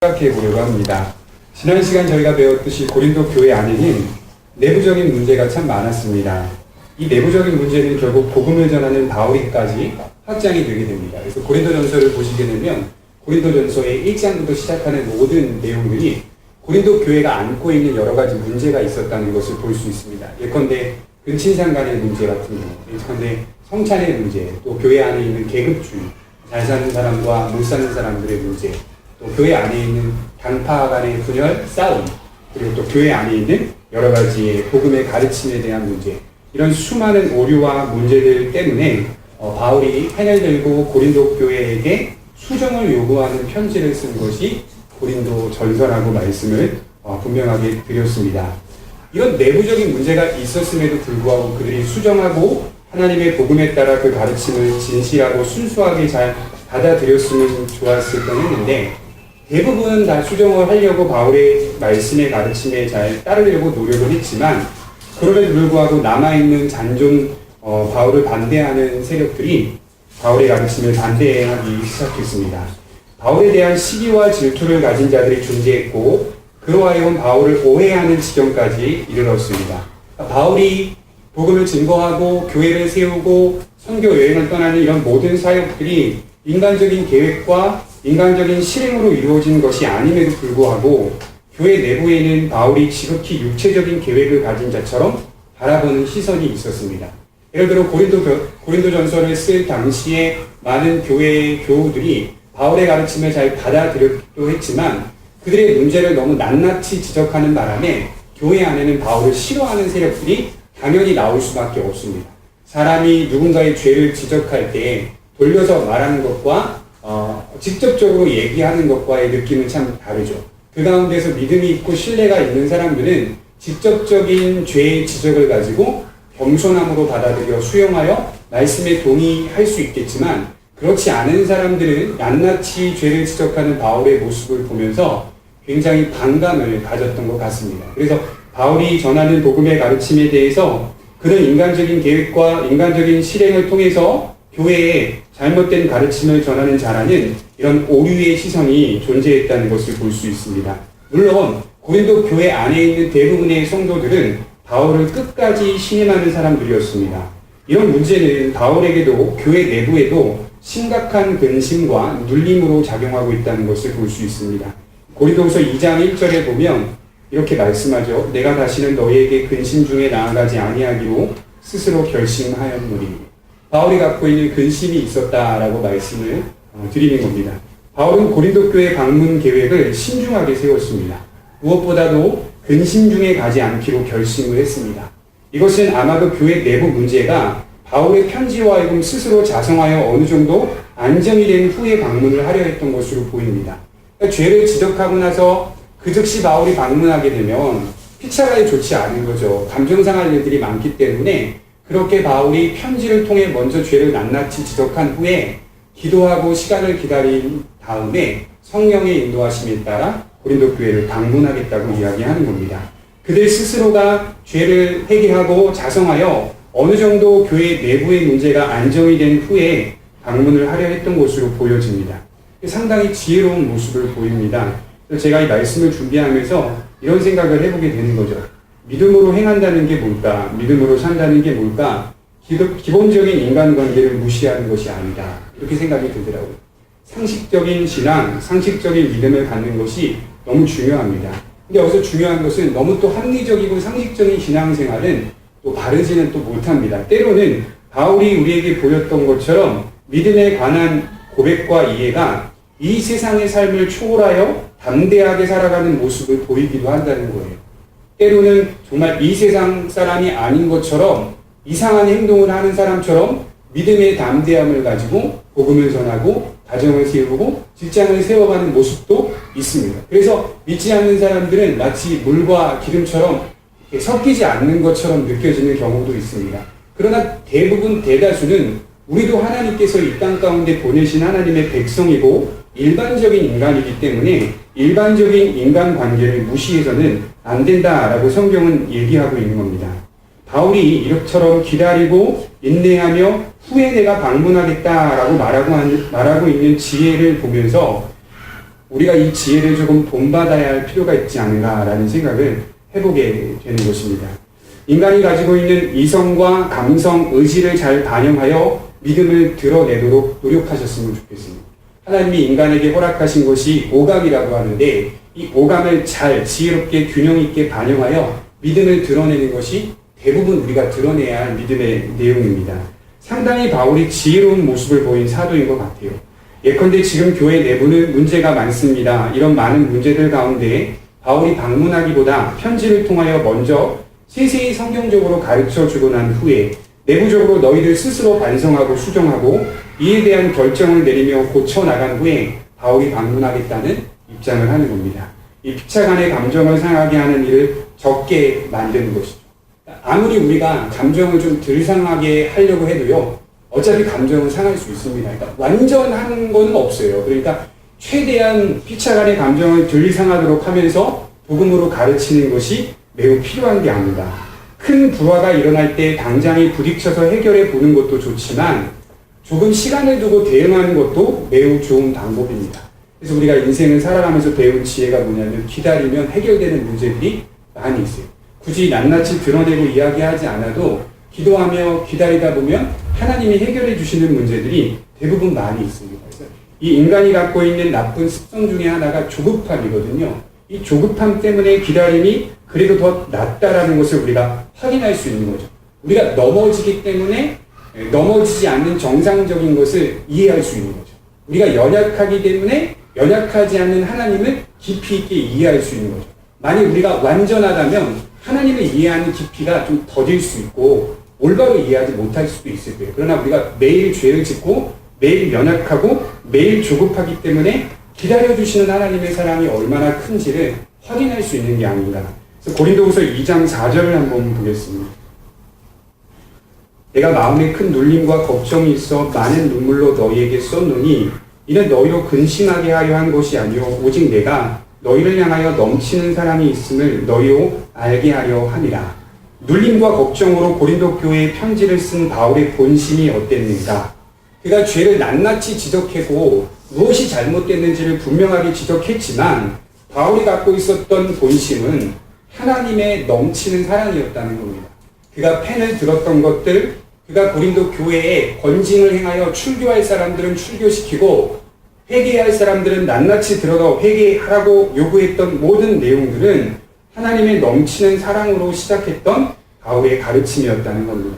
생각해 보려고 합니다. 지난 시간 저희가 배웠듯이 고린도 교회 안에는 내부적인 문제가 참 많았습니다. 이 내부적인 문제는 결국 복음을 전하는 바울에게까지 확장이 되게 됩니다. 그래서 고린도전서를 보시게 되면 고린도전서의 1장부터 시작하는 모든 내용들이 고린도 교회가 안고 있는 여러 가지 문제가 있었다는 것을 볼 수 있습니다. 예컨대 근친상 간의 문제 같은 경우, 예컨대 성찬의 문제, 또 교회 안에 있는 계급주의, 잘 사는 사람과 못 사는 사람들의 문제, 또 교회 안에 있는 당파 간의 분열, 싸움, 그리고 또 교회 안에 있는 여러 가지의 복음의 가르침에 대한 문제, 이런 수많은 오류와 문제들 때문에 바울이 펜을 들고 고린도 교회에게 수정을 요구하는 편지를 쓴 것이 고린도 전서라고 말씀을 분명하게 드렸습니다. 이런 내부적인 문제가 있었음에도 불구하고 그들이 수정하고 하나님의 복음에 따라 그 가르침을 진실하고 순수하게 잘 받아들였으면 좋았을 뻔했는데, 대부분 다 수정을 하려고 바울의 말씀의 가르침에 잘 따르려고 노력을 했지만, 그럼에도 불구하고 남아있는 잔존 바울을 반대하는 세력들이 바울의 가르침을 반대하기 시작했습니다. 바울에 대한 시기와 질투를 가진 자들이 존재했고, 그로 하여금 바울을 오해하는 지경까지 이르렀습니다. 바울이 복음을 증거하고 교회를 세우고 선교 여행을 떠나는 이런 모든 사역들이 인간적인 계획과 인간적인 실행으로 이루어진 것이 아님에도 불구하고 교회 내부에는 바울이 지극히 육체적인 계획을 가진 자처럼 바라보는 시선이 있었습니다. 예를 들어 고린도전서를 쓸 당시에 많은 교회의 교우들이 바울의 가르침을 잘 받아들였기도 했지만 그들의 문제를 너무 낱낱이 지적하는 바람에 교회 안에는 바울을 싫어하는 세력들이 당연히 나올 수밖에 없습니다. 사람이 누군가의 죄를 지적할 때 돌려서 말하는 것과 직접적으로 얘기하는 것과의 느낌은 참 다르죠. 그 가운데서 믿음이 있고 신뢰가 있는 사람들은 직접적인 죄의 지적을 가지고 겸손함으로 받아들여 수용하여 말씀에 동의할 수 있겠지만, 그렇지 않은 사람들은 낱낱이 죄를 지적하는 바울의 모습을 보면서 굉장히 반감을 가졌던 것 같습니다. 그래서 바울이 전하는 복음의 가르침에 대해서 그런 인간적인 계획과 인간적인 실행을 통해서 교회에 잘못된 가르침을 전하는 자라는 이런 오류의 시선이 존재했다는 것을 볼 수 있습니다. 물론 고린도 교회 안에 있는 대부분의 성도들은 바울을 끝까지 신임하는 사람들이었습니다. 이런 문제는 바울에게도 교회 내부에도 심각한 근심과 눌림으로 작용하고 있다는 것을 볼 수 있습니다. 고린도후서 2장 1절에 보면 이렇게 말씀하죠. 내가 다시는 너희에게 근심 중에 나아가지 아니하기로 스스로 결심하였노니. 바울이 갖고 있는 근심이 있었다라고 말씀을 드리는 겁니다. 바울은 고린도 교회 방문 계획을 신중하게 세웠습니다. 무엇보다도 근심 중에 가지 않기로 결심을 했습니다. 이것은 아마도 교회 내부 문제가 바울의 편지와 하여금 스스로 자성하여 어느 정도 안정이 된 후에 방문을 하려 했던 것으로 보입니다. 그러니까 죄를 지적하고 나서 그 즉시 바울이 방문하게 되면 피차가 좋지 않은 거죠. 감정 상할 일들이 많기 때문에 그렇게 바울이 편지를 통해 먼저 죄를 낱낱이 지적한 후에 기도하고 시간을 기다린 다음에 성령의 인도하심에 따라 고린도 교회를 방문하겠다고 이야기하는 겁니다. 그들 스스로가 죄를 회개하고 자성하여 어느 정도 교회 내부의 문제가 안정이 된 후에 방문을 하려 했던 것으로 보여집니다. 상당히 지혜로운 모습을 보입니다. 제가 이 말씀을 준비하면서 이런 생각을 해보게 되는 거죠. 믿음으로 행한다는 게 뭘까? 믿음으로 산다는 게 뭘까? 기본적인 인간관계를 무시하는 것이 아니다. 이렇게 생각이 들더라고요. 상식적인 신앙, 상식적인 믿음을 갖는 것이 너무 중요합니다. 근데 여기서 중요한 것은 너무 또 합리적이고 상식적인 신앙생활은 또 바르지는 또 못합니다. 때로는 바울이 우리에게 보였던 것처럼 믿음에 관한 고백과 이해가 이 세상의 삶을 초월하여 담대하게 살아가는 모습을 보이기도 한다는 거예요. 때로는 정말 이 세상 사람이 아닌 것처럼 이상한 행동을 하는 사람처럼 믿음의 담대함을 가지고 복음을 전하고 가정을 세우고 직장을 세워가는 모습도 있습니다. 그래서 믿지 않는 사람들은 마치 물과 기름처럼 섞이지 않는 것처럼 느껴지는 경우도 있습니다. 그러나 대다수는 우리도 하나님께서 이 땅 가운데 보내신 하나님의 백성이고 일반적인 인간이기 때문에 일반적인 인간관계를 무시해서는 안 된다라고 성경은 얘기하고 있는 겁니다. 바울이 이렇게처럼 기다리고 인내하며 후에 내가 방문하겠다라고 말하고 있는 지혜를 보면서 우리가 이 지혜를 조금 본받아야 할 필요가 있지 않은가라는 생각을 해보게 되는 것입니다. 인간이 가지고 있는 이성과 감성, 의지를 잘 반영하여 믿음을 드러내도록 노력하셨으면 좋겠습니다. 하나님이 인간에게 허락하신 것이 오감이라고 하는데 이 오감을 잘 지혜롭게 균형 있게 반영하여 믿음을 드러내는 것이 대부분 우리가 드러내야 할 믿음의 내용입니다. 상당히 바울이 지혜로운 모습을 보인 사도인 것 같아요. 예컨대 지금 교회 내부는 문제가 많습니다. 이런 많은 문제들 가운데 바울이 방문하기보다 편지를 통하여 먼저 세세히 성경적으로 가르쳐주고 난 후에 내부적으로 너희들 스스로 반성하고 수정하고 이에 대한 결정을 내리며 고쳐나간 후에 바울이 방문하겠다는 입장을 하는 겁니다. 이 피차 간의 감정을 상하게 하는 일을 적게 만드는 것이죠. 아무리 우리가 감정을 좀 덜 상하게 하려고 해도요, 어차피 감정은 상할 수 있습니다. 그러니까 완전한 건 없어요. 그러니까 최대한 피차 간의 감정을 덜 상하도록 하면서 복음으로 가르치는 것이 매우 필요한 게 아닌가. 큰 불화가 일어날 때 당장에 부딪혀서 해결해 보는 것도 좋지만 조금 시간을 두고 대응하는 것도 매우 좋은 방법입니다. 그래서 우리가 인생을 살아가면서 배운 지혜가 뭐냐면 기다리면 해결되는 문제들이 많이 있어요. 굳이 낱낱이 드러내고 이야기하지 않아도 기도하며 기다리다 보면 하나님이 해결해 주시는 문제들이 대부분 많이 있습니다. 그래서 이 인간이 갖고 있는 나쁜 습성 중에 하나가 조급함이거든요. 이 조급함 때문에 기다림이 그래도 더 낫다라는 것을 우리가 확인할 수 있는 거죠. 우리가 넘어지기 때문에 넘어지지 않는 정상적인 것을 이해할 수 있는 거죠. 우리가 연약하기 때문에 연약하지 않는 하나님을 깊이 있게 이해할 수 있는 거죠. 만약 우리가 완전하다면 하나님을 이해하는 깊이가 좀 더딜 수 있고 올바로 이해하지 못할 수도 있을 거예요. 그러나 우리가 매일 죄를 짓고 매일 연약하고 매일 조급하기 때문에 기다려주시는 하나님의 사랑이 얼마나 큰지를 확인할 수 있는 게 아닌가. 그래서 고린도후서 2장 4절을 한번 보겠습니다. 내가 마음에 큰 눌림과 걱정이 있어 많은 눈물로 너희에게 썼노니 이는 너희로 근심하게 하려 한 것이 아니요 오직 내가 너희를 향하여 넘치는 사랑이 있음을 너희로 알게 하려 함이라. 눌림과 걱정으로 고린도 교회에 편지를 쓴 바울의 본심이 어땠는가? 그가 죄를 낱낱이 지적하고 무엇이 잘못됐는지를 분명하게 지적했지만 바울이 갖고 있었던 본심은 하나님의 넘치는 사랑이었다는 겁니다. 그가 펜을 들었던 것들, 그가 고린도 교회에 권징을 행하여 출교할 사람들은 출교시키고 회개할 사람들은 낱낱이 들어가 회개하라고 요구했던 모든 내용들은 하나님의 넘치는 사랑으로 시작했던 바울의 가르침이었다는 겁니다.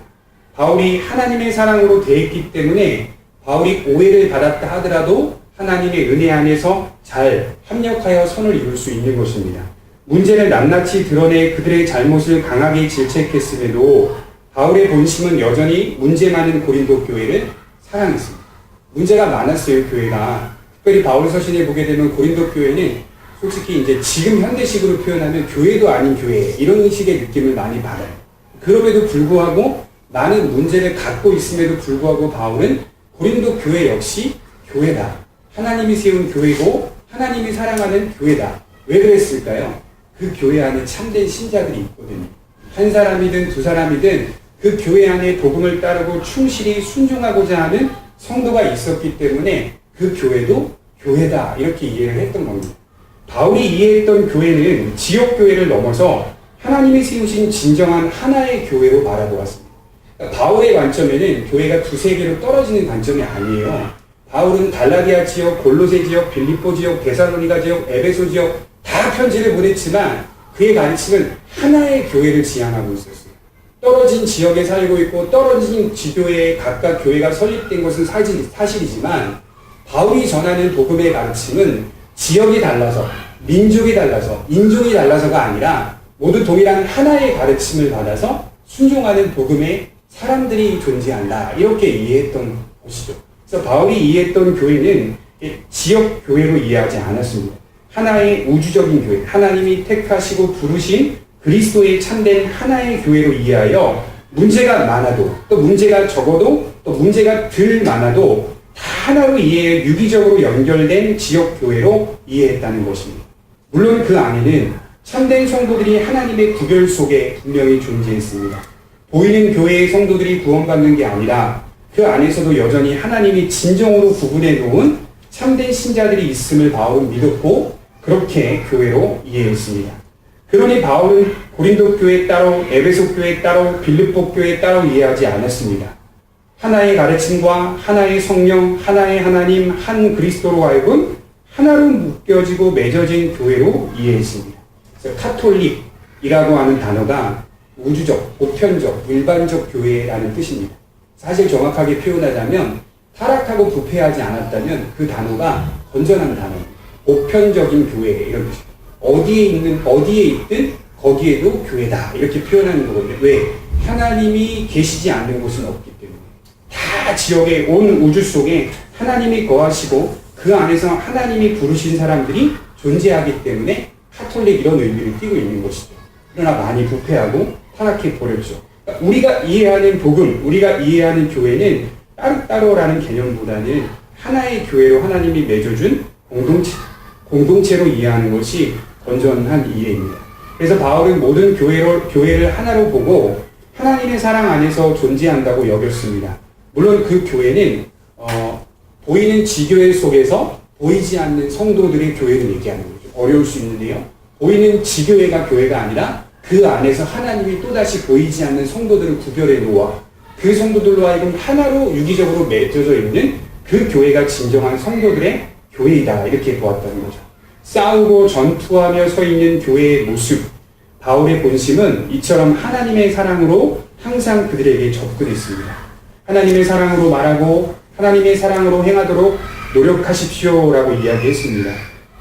바울이 하나님의 사랑으로 대했기 때문에 바울이 오해를 받았다 하더라도 하나님의 은혜 안에서 잘 합력하여 선을 이룰 수 있는 것입니다. 문제를 낱낱이 드러내 그들의 잘못을 강하게 질책했음에도 바울의 본심은 여전히 문제 많은 고린도 교회를 사랑했습니다. 문제가 많았어요, 교회가. 특별히 바울 서신에 보게 되면 고린도 교회는 솔직히 이제 지금 현대식으로 표현하면 교회도 아닌 교회, 이런 식의 느낌을 많이 받아요. 그럼에도 불구하고 많은 문제를 갖고 있음에도 불구하고 바울은 고린도 교회 역시 교회다. 하나님이 세운 교회고 하나님이 사랑하는 교회다. 왜 그랬을까요? 그 교회 안에 참된 신자들이 있거든요. 한 사람이든 두 사람이든 그 교회 안에 복음을 따르고 충실히 순종하고자 하는 성도가 있었기 때문에 그 교회도 교회다. 이렇게 이해를 했던 겁니다. 바울이 이해했던 교회는 지역교회를 넘어서 하나님이 세우신 진정한 하나의 교회로 바라보았습니다. 그러니까 바울의 관점에는 교회가 두세 개로 떨어지는 관점이 아니에요. 바울은 갈라디아 지역, 골로새 지역, 빌립보 지역, 데살로니가 지역, 에베소 지역 다 편지를 보냈지만 그의 가르침은 하나의 교회를 지향하고 있었어요. 떨어진 지역에 살고 있고 떨어진 지도에 각각 교회가 설립된 것은 사실이지만 바울이 전하는 복음의 가르침은 지역이 달라서, 민족이 달라서, 인종이 달라서가 아니라 모두 동일한 하나의 가르침을 받아서 순종하는 복음의 사람들이 존재한다. 이렇게 이해했던 것이죠. 그래서 바울이 이해했던 교회는 지역 교회로 이해하지 않았습니다. 하나의 우주적인 교회, 하나님이 택하시고 부르신 그리스도의 참된 하나의 교회로 이해하여 문제가 많아도 또 문제가 적어도 또 문제가 덜 많아도 다 하나로 이해해 유기적으로 연결된 지역 교회로 이해했다는 것입니다. 물론 그 안에는 참된 성도들이 하나님의 구별 속에 분명히 존재했습니다. 보이는 교회의 성도들이 구원받는 게 아니라 그 안에서도 여전히 하나님이 진정으로 구분해 놓은 참된 신자들이 있음을 바울은 믿었고 그렇게 교회로 이해했습니다. 그러니 바울은 고린도 교회 따로, 에베소 교회 따로, 빌립보 교회 따로 이해하지 않았습니다. 하나의 가르침과 하나의 성령, 하나의 하나님, 한 그리스도로 하여금 하나로 묶여지고 맺어진 교회로 이해했습니다. 그래서 카톨릭이라고 하는 단어가 우주적, 보편적, 일반적 교회라는 뜻입니다. 사실 정확하게 표현하자면 타락하고 부패하지 않았다면 그 단어가 건전한 단어입니다. 보편적인 교회 이런 뜻입니다. 어디에 있든 거기에도 교회다 이렇게 표현하는 거거든요. 왜? 하나님이 계시지 않는 곳은 없기 때문에. 다 지역의 온 우주 속에 하나님이 거하시고 그 안에서 하나님이 부르신 사람들이 존재하기 때문에 카톨릭 이런 의미를 띠고 있는 것이죠. 그러나 많이 부패하고 타락해 버렸죠. 그러니까 우리가 이해하는 복음, 우리가 이해하는 교회는 따로따로라는 개념보다는 하나의 교회로 하나님이 맺어준 공동체로 이해하는 것이 건전한 이해입니다. 그래서 바울은 모든 교회를 하나로 보고 하나님의 사랑 안에서 존재한다고 여겼습니다. 물론 그 교회는 보이는 지교회 속에서 보이지 않는 성도들의 교회를 얘기하는 거죠. 어려울 수 있는데요. 보이는 지교회가 교회가 아니라 그 안에서 하나님이 또다시 보이지 않는 성도들을 구별해 놓아 그 성도들로 하여금 하나로 유기적으로 맺어져 있는 그 교회가 진정한 성도들의 교회이다 이렇게 보았다는 거죠. 싸우고 전투하며 서 있는 교회의 모습, 바울의 본심은 이처럼 하나님의 사랑으로 항상 그들에게 접근했습니다. 하나님의 사랑으로 말하고 하나님의 사랑으로 행하도록 노력하십시오라고 이야기했습니다.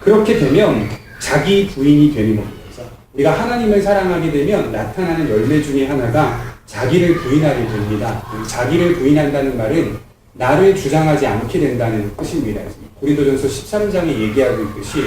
그렇게 되면 자기 부인이 되는 겁니다. 그래서 우리가 하나님을 사랑하게 되면 나타나는 열매 중에 하나가 자기를 부인하게 됩니다. 자기를 부인한다는 말은 나를 주장하지 않게 된다는 뜻입니다. 고린도전서 13장에 얘기하고 있듯이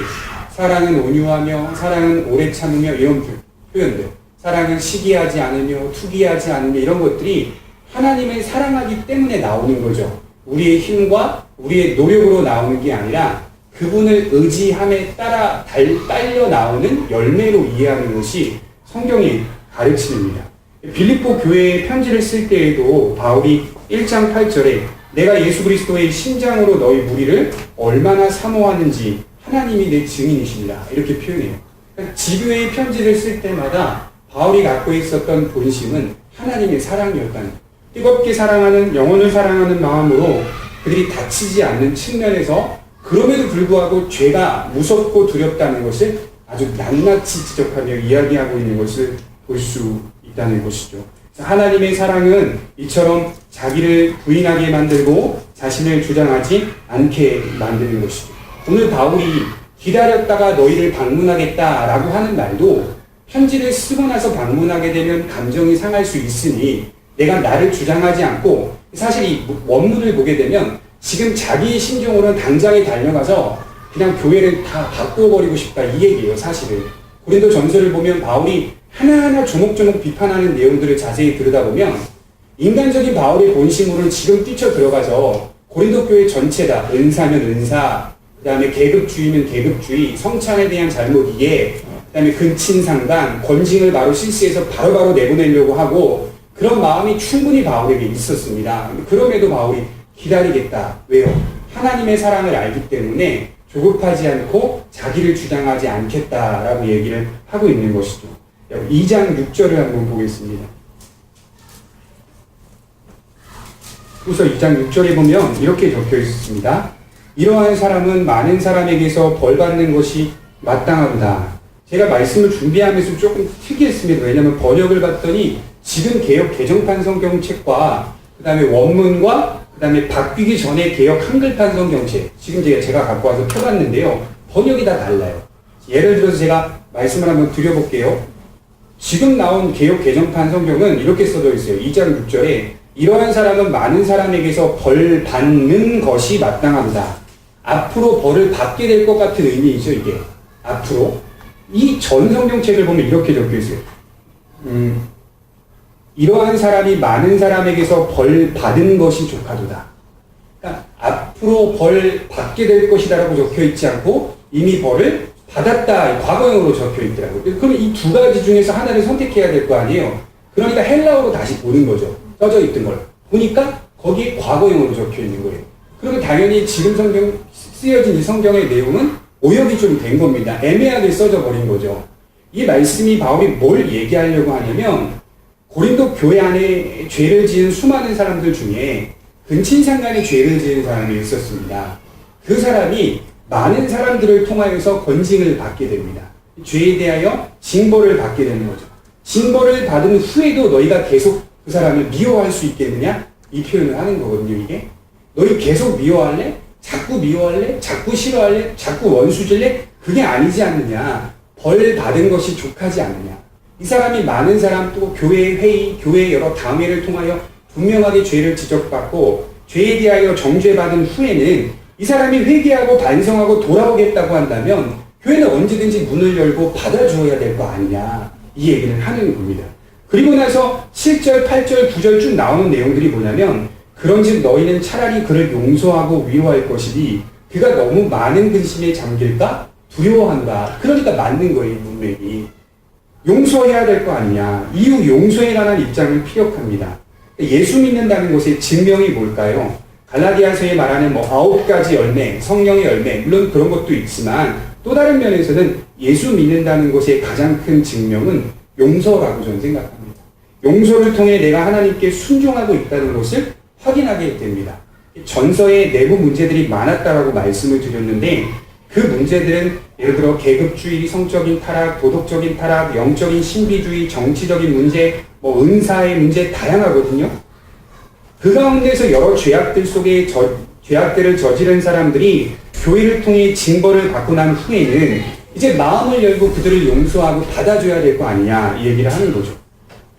사랑은 온유하며 사랑은 오래 참으며 이런 표현들, 사랑은 시기하지 않으며 투기하지 않으며 이런 것들이 하나님을 사랑하기 때문에 나오는 거죠. 우리의 힘과 우리의 노력으로 나오는 게 아니라 그분을 의지함에 따라 딸려 나오는 열매로 이해하는 것이 성경이 가르침입니다. 빌립보 교회에 편지를 쓸 때에도 바울이 1장 8절에 내가 예수 그리스도의 심장으로 너희 무리를 얼마나 사모하는지 하나님이 내 증인이십니다. 이렇게 표현해요. 그러니까 지교회의 편지를 쓸 때마다 바울이 갖고 있었던 본심은 하나님의 사랑이었다는, 뜨겁게 사랑하는, 영혼을 사랑하는 마음으로 그들이 다치지 않는 측면에서 그럼에도 불구하고 죄가 무섭고 두렵다는 것을 아주 낱낱이 지적하며 이야기하고 있는 것을 볼 수 있다는 것이죠. 하나님의 사랑은 이처럼 자기를 부인하게 만들고 자신을 주장하지 않게 만드는 것이죠. 오늘 바울이 기다렸다가 너희를 방문하겠다라고 하는 말도 편지를 쓰고 나서 방문하게 되면 감정이 상할 수 있으니 내가 나를 주장하지 않고, 사실 이 원문을 보게 되면 지금 자기 심정으로는 당장에 달려가서 그냥 교회를 다 바꿔버리고 싶다 이 얘기예요. 사실은 고린도 전서를 보면 바울이 하나하나 조목조목 비판하는 내용들을 자세히 들여다보면 인간적인 바울의 본심으로는 지금 뛰쳐 들어가서 고린도 교회 전체다, 은사면 은사, 그 다음에 계급주의면 계급주의, 성찬에 대한 잘못 이해, 그 다음에 근친상간, 권징을 바로 실시해서 바로바로 내보내려고 하고 그런 마음이 충분히 바울에게 있었습니다. 그럼에도 바울이 기다리겠다. 왜요? 하나님의 사랑을 알기 때문에 조급하지 않고 자기를 주장하지 않겠다라고 얘기를 하고 있는 것이죠. 2장 6절을 한번 보겠습니다. 후서 2장 6절에 보면 이렇게 적혀 있습니다. 이러한 사람은 많은 사람에게서 벌받는 것이 마땅하다. 제가 말씀을 준비하면서 조금 특이했습니다. 왜냐하면 번역을 봤더니 지금 개역 개정판 성경책과 그 다음에 원문과 그 다음에 바뀌기 전에 개역 한글판 성경책, 지금 제가 갖고 와서 펴봤는데요. 번역이 다 달라요. 예를 들어서 제가 말씀을 한번 드려볼게요. 지금 나온 개역 개정판 성경은 이렇게 써져 있어요. 2장 6절에 이러한 사람은 많은 사람에게서 벌 받는 것이 마땅하다. 앞으로 벌을 받게 될 것 같은 의미이죠, 이게. 앞으로. 이 전 성경책을 보면 이렇게 적혀 있어요. 이러한 사람이 많은 사람에게서 벌 받은 것이 좋다도다. 그러니까 앞으로 벌 받게 될 것이다라고 적혀 있지 않고 이미 벌을 받았다, 과거형으로 적혀 있더라고요. 그럼 이 두 가지 중에서 하나를 선택해야 될 거 아니에요. 그러니까 헬라어로 다시 보는 거죠. 써져 있던 걸 보니까 거기에 과거형으로 적혀 있는 거예요. 그리고 당연히 지금 성경 쓰여진 이 성경의 내용은 오역이 좀 된 겁니다. 애매하게 써져 버린 거죠. 이 말씀이 바울이 뭘 얘기하려고 하냐면 고린도 교회 안에 죄를 지은 수많은 사람들 중에 근친상간에 죄를 지은 사람이 있었습니다. 그 사람이 많은 사람들을 통하여서 건징을 받게 됩니다. 죄에 대하여 징벌을 받게 되는 거죠. 징벌을 받은 후에도 너희가 계속 그 사람을 미워할 수 있겠느냐? 이 표현을 하는 거거든요, 이게. 너희 계속 미워할래? 자꾸 미워할래? 자꾸 싫어할래? 자꾸 원수질래? 그게 아니지 않느냐? 벌 받은 것이 족하지 않느냐? 이 사람이 많은 사람 또 교회 회의, 교회 여러 당회를 통하여 분명하게 죄를 지적받고 죄에 대하여 정죄받은 후에는 이 사람이 회개하고 반성하고 돌아오겠다고 한다면 교회는 언제든지 문을 열고 받아주어야 될 거 아니냐? 이 얘기를 하는 겁니다. 그리고 나서 7절, 8절, 9절 쭉 나오는 내용들이 뭐냐면 그런즉 너희는 차라리 그를 용서하고 위로할 것이니 그가 너무 많은 근심에 잠길까 두려워한다. 그러니까 맞는 거예요, 문맥이. 용서해야 될 거 아니냐. 이후 용서에 관한 입장을 피력합니다. 예수 믿는다는 것의 증명이 뭘까요? 갈라디아서에 말하는 9가지 열매, 성령의 열매, 물론 그런 것도 있지만 또 다른 면에서는 예수 믿는다는 것의 가장 큰 증명은 용서라고 저는 생각합니다. 용서를 통해 내가 하나님께 순종하고 있다는 것을 확인하게 됩니다. 전서에 내부 문제들이 많았다라고 말씀을 드렸는데 그 문제들은 예를 들어 계급주의, 성적인 타락, 도덕적인 타락, 영적인 신비주의, 정치적인 문제, 은사의 문제 다양하거든요. 그 가운데서 여러 죄악들 속에 죄악들을 저지른 사람들이 교회를 통해 징벌을 받고 난 후에는 이제 마음을 열고 그들을 용서하고 받아줘야 될 거 아니냐 이 얘기를 하는 거죠.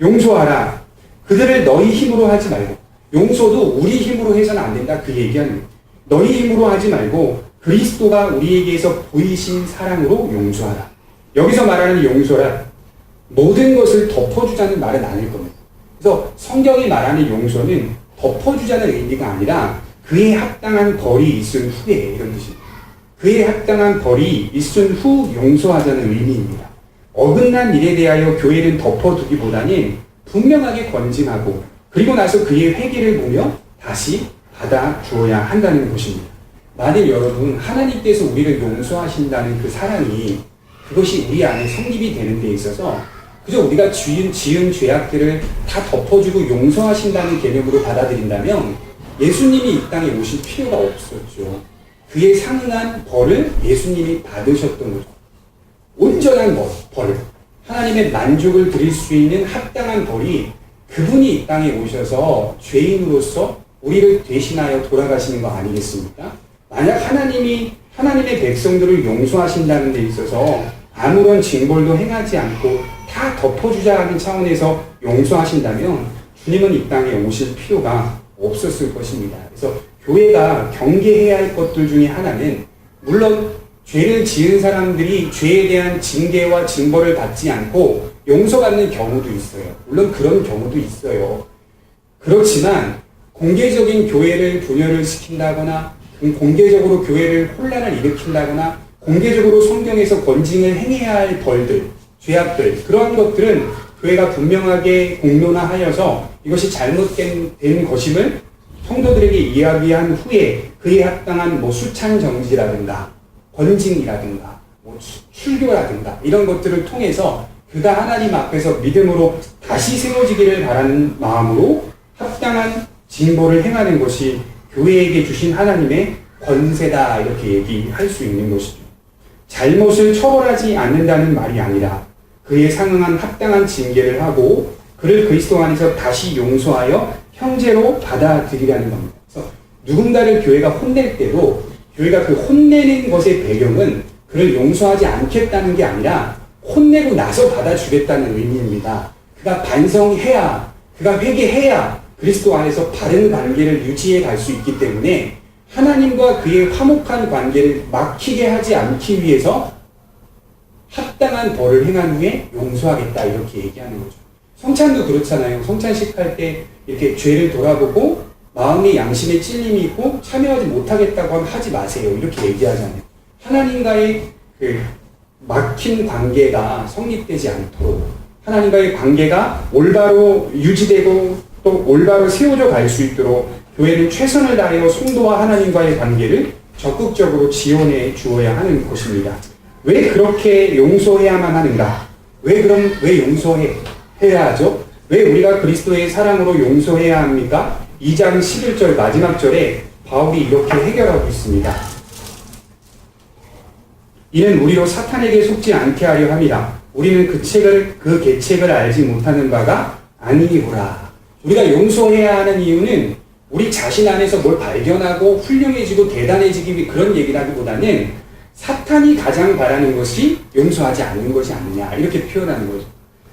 용서하라. 그들을 너희 힘으로 하지 말고 용서도 우리 힘으로 해서는 안 된다 그 얘기하는 거예요. 너희 힘으로 하지 말고 그리스도가 우리에게서 보이신 사랑으로 용서하라. 여기서 말하는 용서란 모든 것을 덮어주자는 말은 아닐 겁니다. 그래서 성경이 말하는 용서는 덮어주자는 의미가 아니라 그에 합당한 벌이 있은 후에 이런 뜻입니다. 그에 합당한 벌이 있은 후 용서하자는 의미입니다. 어긋난 일에 대하여 교회는 덮어두기보다는 분명하게 권징하고 그리고 나서 그의 회개를 보며 다시 받아주어야 한다는 것입니다. 만일 여러분 하나님께서 우리를 용서하신다는 그 사랑이 그것이 우리 안에 성립이 되는 데 있어서 그저 우리가 지은 죄악들을 다 덮어주고 용서하신다는 개념으로 받아들인다면 예수님이 이 땅에 오실 필요가 없었죠. 그에 상응한 벌을 예수님이 받으셨던 거죠. 온전한 벌, 하나님의 만족을 드릴 수 있는 합당한 벌이 그분이 이 땅에 오셔서 죄인으로서 우리를 대신하여 돌아가시는 거 아니겠습니까? 만약 하나님의 백성들을 용서하신다는 데 있어서 아무런 징벌도 행하지 않고 다 덮어주자 하는 차원에서 용서하신다면 주님은 이 땅에 오실 필요가 없었을 것입니다. 그래서 교회가 경계해야 할 것들 중에 하나는 물론 죄를 지은 사람들이 죄에 대한 징계와 징벌을 받지 않고 용서받는 경우도 있어요. 물론 그런 경우도 있어요. 그렇지만 공개적인 교회를 분열을 시킨다거나 공개적으로 교회를 혼란을 일으킨다거나 공개적으로 성경에서 권징을 행해야 할 벌들, 죄악들 그러한 것들은 교회가 분명하게 공론화하여서 이것이 잘못된 것임을 성도들에게 이야기한 후에 그에 합당한 수찬 정지라든가 권징이라든가 출교라든가 이런 것들을 통해서 그가 하나님 앞에서 믿음으로 다시 세워지기를 바라는 마음으로 합당한 징벌을 행하는 것이 교회에게 주신 하나님의 권세다 이렇게 얘기할 수 있는 것이죠. 잘못을 처벌하지 않는다는 말이 아니라 그에 상응한 합당한 징계를 하고 그를 그리스도 안에서 다시 용서하여 형제로 받아들이라는 겁니다. 그래서 누군가를 교회가 혼낼 때도 교회가 그 혼내는 것의 배경은 그를 용서하지 않겠다는 게 아니라 혼내고 나서 받아주겠다는 의미입니다. 그가 반성해야, 그가 회개해야 그리스도 안에서 바른 관계를 유지해 갈 수 있기 때문에 하나님과 그의 화목한 관계를 막히게 하지 않기 위해서 합당한 벌을 행한 후에 용서하겠다 이렇게 얘기하는 거죠. 성찬도 그렇잖아요. 성찬식 할 때 이렇게 죄를 돌아보고 마음의 양심에 찔림이 있고 참여하지 못하겠다고 하면 하지 마세요. 이렇게 얘기하잖아요. 하나님과의 그 막힌 관계가 성립되지 않도록 하나님과의 관계가 올바로 유지되고 또 올바로 세워져 갈 수 있도록 교회는 최선을 다하여 성도와 하나님과의 관계를 적극적으로 지원해 주어야 하는 곳입니다. 왜 그렇게 용서해야만 하는가? 왜 용서해야 하죠? 왜 우리가 그리스도의 사랑으로 용서해야 합니까? 2장 11절 마지막 절에 바울이 이렇게 해결하고 있습니다. 이는 우리로 사탄에게 속지 않게 하려 함이라. 우리는 그 계책을 알지 못하는 바가 아니니라. 우리가 용서해야 하는 이유는 우리 자신 안에서 뭘 발견하고 훌륭해지고 대단해지기 위해 그런 얘기라기보다는 사탄이 가장 바라는 것이 용서하지 않는 것이 아니냐 이렇게 표현하는 거죠.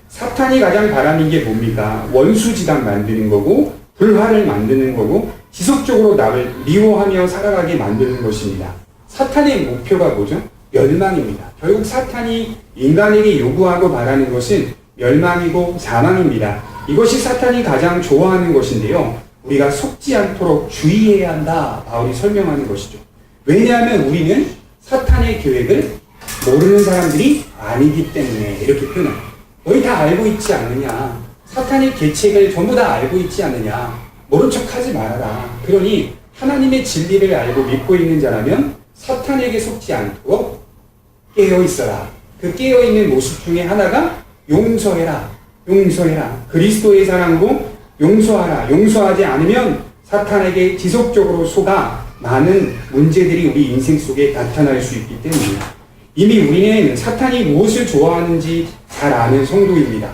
사탄이 가장 바라는 게 뭡니까? 원수지단 만드는 거고 불화를 만드는 거고 지속적으로 나를 미워하며 살아가게 만드는 것입니다. 사탄의 목표가 뭐죠? 멸망입니다. 결국 사탄이 인간에게 요구하고 바라는 것은 멸망이고 사망입니다. 이것이 사탄이 가장 좋아하는 것인데요. 우리가 속지 않도록 주의해야 한다. 바울이 설명하는 것이죠. 왜냐하면 우리는 사탄의 계획을 모르는 사람들이 아니기 때문에 이렇게 표현합니다. 너희 다 알고 있지 않느냐. 사탄의 계책을 전부 다 알고 있지 않느냐. 모른 척하지 말아라. 그러니 하나님의 진리를 알고 믿고 있는 자라면 사탄에게 속지 않도록 깨어있어라. 그 깨어있는 모습 중에 하나가 용서해라. 그리스도의 사랑으로 용서하라. 용서하지 않으면 사탄에게 지속적으로 속아 많은 문제들이 우리 인생 속에 나타날 수 있기 때문입니다. 이미 우리는 사탄이 무엇을 좋아하는지 잘 아는 성도입니다.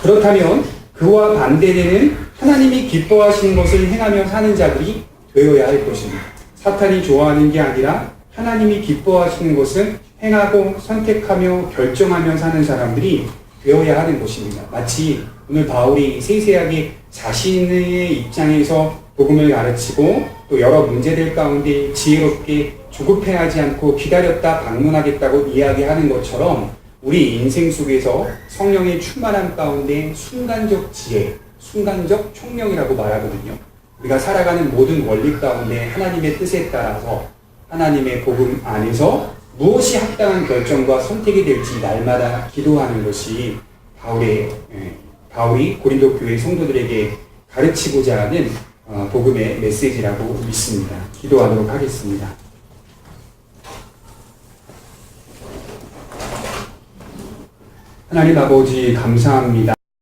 그렇다면 그와 반대되는 하나님이 기뻐하시는 것을 행하며 사는 자들이 되어야 할 것입니다. 사탄이 좋아하는 게 아니라 하나님이 기뻐하시는 것을 행하고 선택하며 결정하며 사는 사람들이 되어야 하는 것입니다. 마치 오늘 바울이 세세하게 자신의 입장에서 복음을 가르치고 또 여러 문제들 가운데 지혜롭게 조급해하지 않고 기다렸다 방문하겠다고 이야기하는 것처럼 우리 인생 속에서 성령의 충만함 가운데 순간적 지혜, 순간적 총명이라고 말하거든요. 우리가 살아가는 모든 원리 가운데 하나님의 뜻에 따라서 하나님의 복음 안에서 무엇이 합당한 결정과 선택이 될지 날마다 기도하는 것이 바울이 고린도 교회 성도들에게 가르치고자 하는 복음의 메시지라고 믿습니다. 기도하도록 하겠습니다. 하나님 아버지 감사합니다.